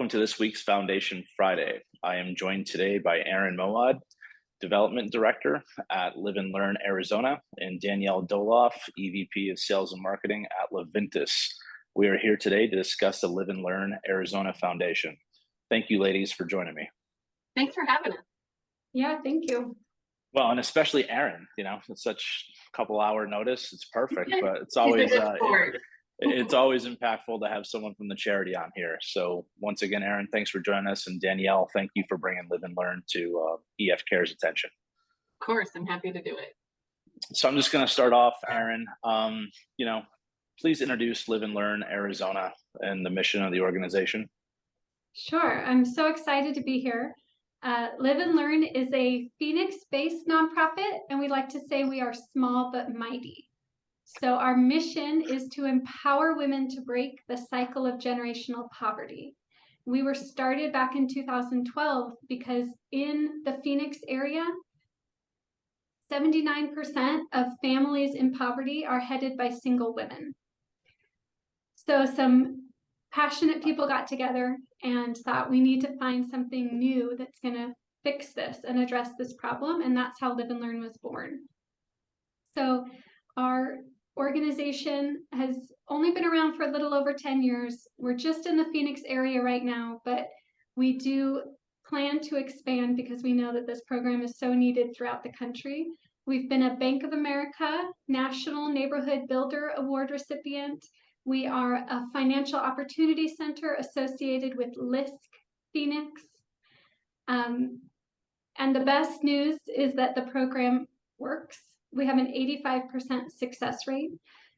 Welcome to this week's Foundation Friday. I am joined today by Erin Mowad, Development Director at Live and Learn Arizona, and Danielle Doloff, EVP of Sales and Marketing at Liventus. We are here today to discuss the Live and Learn Arizona Foundation. Thank you, ladies, for joining me. Thanks for having us. Yeah, thank you. Well, and especially Erin, it's such a couple hour notice. It's perfect, but it's always it's always impactful to have someone from the charity on here. So once again, Erin, thanks for joining us. And Danielle, thank you for bringing Live and Learn to EF Care's attention. Of course, I'm happy to do it. So I'm just going to start off, Erin. Please introduce Live and Learn Arizona and the mission of the organization. Sure, I'm so excited to be here. Live and Learn is a Phoenix-based nonprofit, and we like to say we are small but mighty. So our mission is to empower women to break the cycle of generational poverty. We were started back in 2012 because in the Phoenix area, 79% of families in poverty are headed by single women. So some passionate people got together and thought we need to find something new that's going to fix this and address this problem, and that's how Live and Learn was born. So our organization has only been around for a little over 10 years. We're just in the Phoenix area right now, but we do plan to expand because we know that this program is so needed throughout the country. We've been a Bank of America National Neighborhood Builder Award recipient. We are a financial opportunity center associated with LISC Phoenix. And the best news is that the program works. We have an 85% success rate.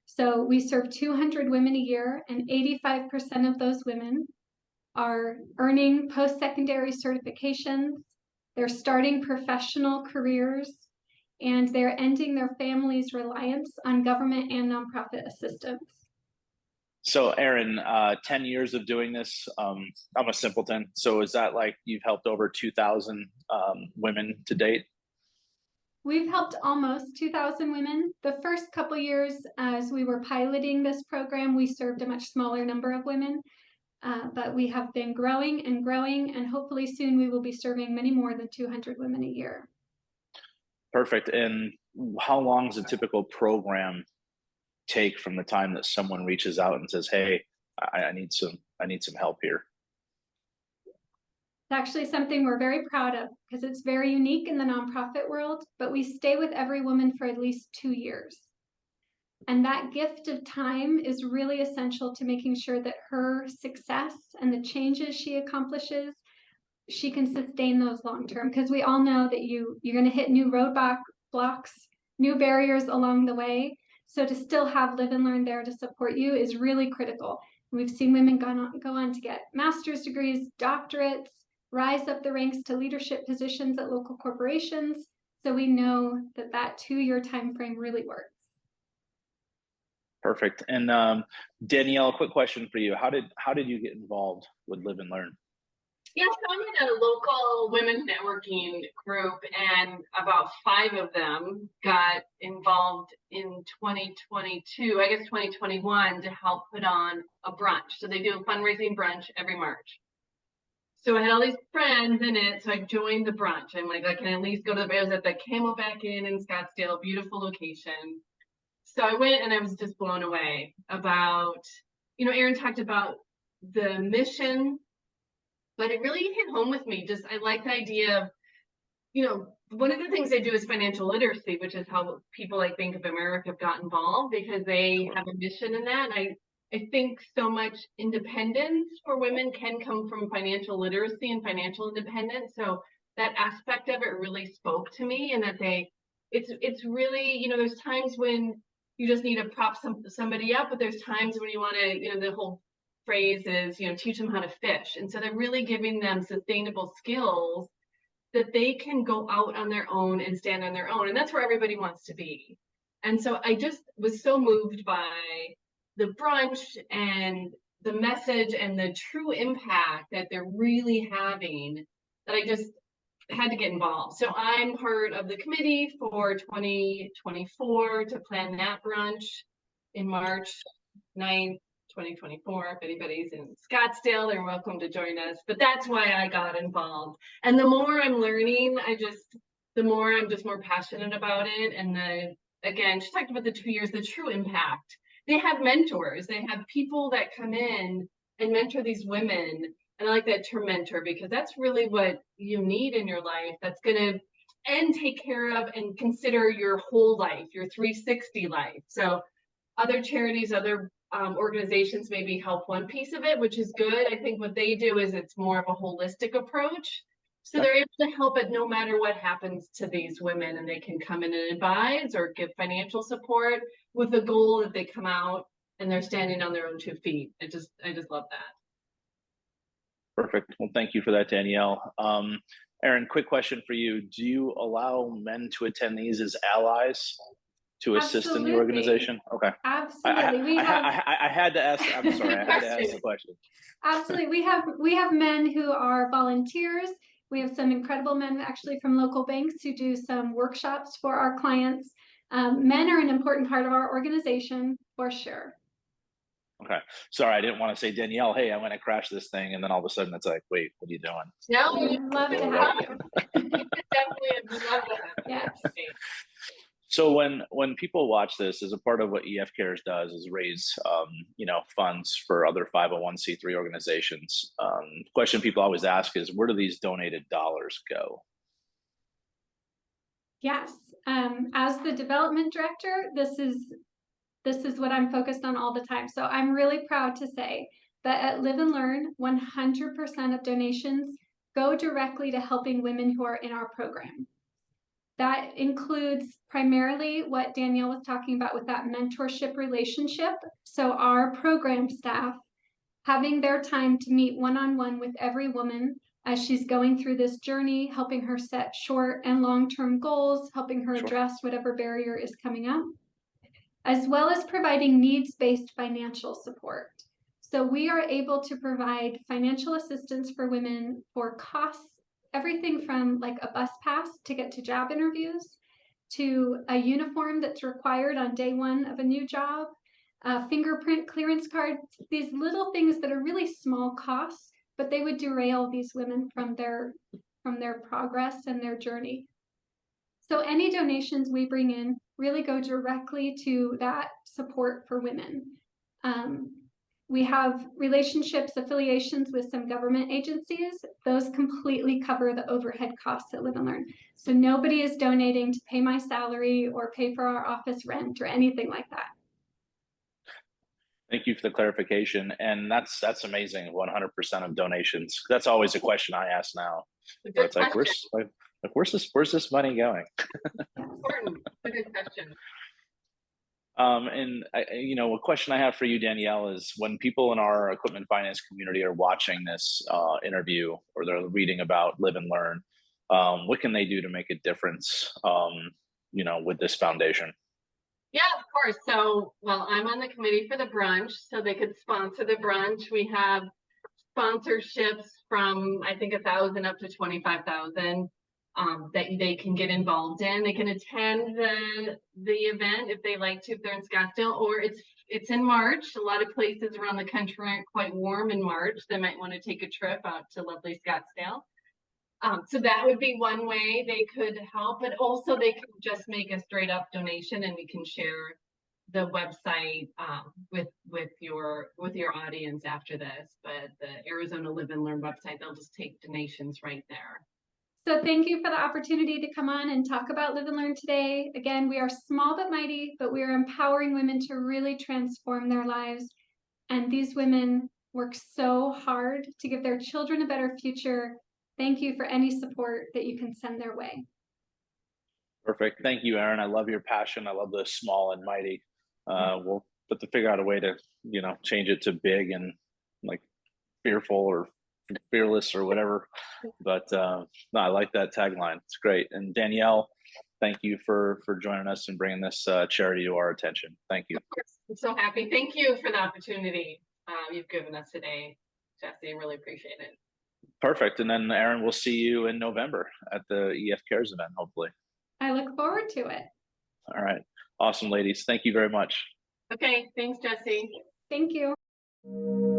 So we serve 200 women a year, and 85% of those women are earning post-secondary certifications, they're starting professional careers, and they're ending their family's reliance on government and nonprofit assistance. So Erin, 10 years of doing this, I'm a simpleton. So is that like you've helped over 2,000 women to date? We've helped almost 2,000 women. The first couple years as we were piloting this program, we served a much smaller number of women, but we have been growing and growing, and hopefully soon we will be serving many more than 200 women a year. Perfect. And how long does a typical program take from the time that someone reaches out and says, hey, I need some help here? It's actually something we're very proud of because it's very unique in the nonprofit world, but we stay with every woman for at least 2 years. And that gift of time is really essential to making sure that her success and the changes she accomplishes, she can sustain those long term, because we all know that you're going to hit new roadblocks, new barriers along the way. So to still have Live and Learn there to support you is really critical. We've seen women go on to get master's degrees, doctorates, rise up the ranks to leadership positions at local corporations. So we know that that 2-year time frame really works. Perfect. And Danielle, a quick question for you. How did you get involved with Live and Learn? Yeah, so I'm in a local women's networking group, and about 5 of them got involved in 2022, I guess 2021, to help put on a brunch. So they do a fundraising brunch every March. So I had all these friends in it, so I joined the brunch. I'm like, I can at least go to the Bears at the Camelback Inn in Scottsdale, beautiful location. So I went and I was just blown away about, Erin talked about the mission, but it really hit home with me. Just, I like the idea of, one of the things they do is financial literacy, which is how people like Bank of America have got involved, because they have a mission in that. And I think so much independence for women can come from financial literacy and financial independence. So that aspect of it really spoke to me, and that it's really, there's times when you just need to prop somebody up, but there's times when you want to, the whole phrase is, teach them how to fish. And so they're really giving them sustainable skills that they can go out on their own and stand on their own. And that's where everybody wants to be. And so I just was so moved by the brunch and the message and the true impact that they're really having, that I just had to get involved. So I'm part of the committee for 2024 to plan that brunch in March 9th 2024. If anybody's in Scottsdale, they're welcome to join us. But that's why I got involved. And the more I'm learning, the more I'm just more passionate about it. And again, she talked about the 2 years, the true impact. They have mentors. They have people that come in and mentor these women. And I like that term mentor because that's really what you need in your life. That's going to take care of and consider your whole life, your 360 life. So other charities, other organizations maybe help one piece of it, which is good. I think what they do is it's more of a holistic approach. So they're able to help it no matter what happens to these women, and they can come in and advise or give financial support with the goal that they come out and they're standing on their own 2 feet. I just love that. Perfect. Well, thank you for that, Danielle. Erin, quick question for you. Do you allow men to attend these as allies to assist in the organization? Okay. Absolutely. I had to ask. I'm sorry. I had to ask the question. Absolutely. We have men who are volunteers. We have some incredible men actually from local banks who do some workshops for our clients. Men are an important part of our organization for sure. Okay. Sorry, I didn't want to say, Danielle, hey, I want to crash this thing. And then all of a sudden it's like, wait, what are you doing? No, I'd love to have you. Definitely love that. Yes. So when people watch this, as a part of what EF Cares does is raise, funds for other 501c3 organizations. Question people always ask is, where do these donated dollars go? Yes. As the development director, this is what I'm focused on all the time. So I'm really proud to say that at Live and Learn, 100% of donations go directly to helping women who are in our program. That includes primarily what Danielle was talking about with that mentorship relationship. So our program staff having their time to meet one-on-one with every woman as she's going through this journey, helping her set short and long-term goals, helping her address whatever barrier is coming up, as well as providing needs-based financial support. So we are able to provide financial assistance for women for costs, everything from like a bus pass to get to job interviews, to a uniform that's required on day 1 of a new job, fingerprint clearance cards, these little things that are really small costs, but they would derail these women from their progress and their journey. So any donations we bring in really go directly to that support for women. We have relationships, affiliations with some government agencies. Those completely cover the overhead costs at Live and Learn. So nobody is donating to pay my salary or pay for our office rent or anything like that. Thank you for the clarification. And that's amazing, 100% of donations. That's always a question I ask now. It's like, where's this money going? Important. A good question. And a question I have for you, Danielle, is when people in our equipment finance community are watching this interview or they're reading about Live and Learn, what can they do to make a difference, with this foundation? Yeah, of course. So, well, I'm on the committee for the brunch, so they could sponsor the brunch. We have sponsorships from, I think, 1,000 up to 25,000. That they can get involved in. They can attend the event if they like to, if they're in Scottsdale, or it's in March. A lot of places around the country aren't quite warm in March. They might want to take a trip out to lovely Scottsdale. So that would be one way they could help, but also they could just make a straight up donation, and we can share the website with your audience after this. But the Arizona Live and Learn website, they'll just take donations right there. So thank you for the opportunity to come on and talk about Live and Learn today. Again, we are small but mighty, but we are empowering women to really transform their lives. And these women work so hard to give their children a better future. Thank you for any support that you can send their way. Perfect. Thank you, Erin. I love your passion. I love the small and mighty. We'll have to figure out a way to, change it to big and like fearful or fearless or whatever. But no, I like that tagline. It's great. And Danielle, thank you for joining us and bringing this charity to our attention. Thank you. I'm so happy. Thank you for the opportunity you've given us today, Jesse. I really appreciate it. Perfect. And then Erin, we'll see you in November at the EF Cares event, hopefully. I look forward to it. All right. Awesome, ladies. Thank you very much. Okay. Thanks, Jesse. Thank you. you.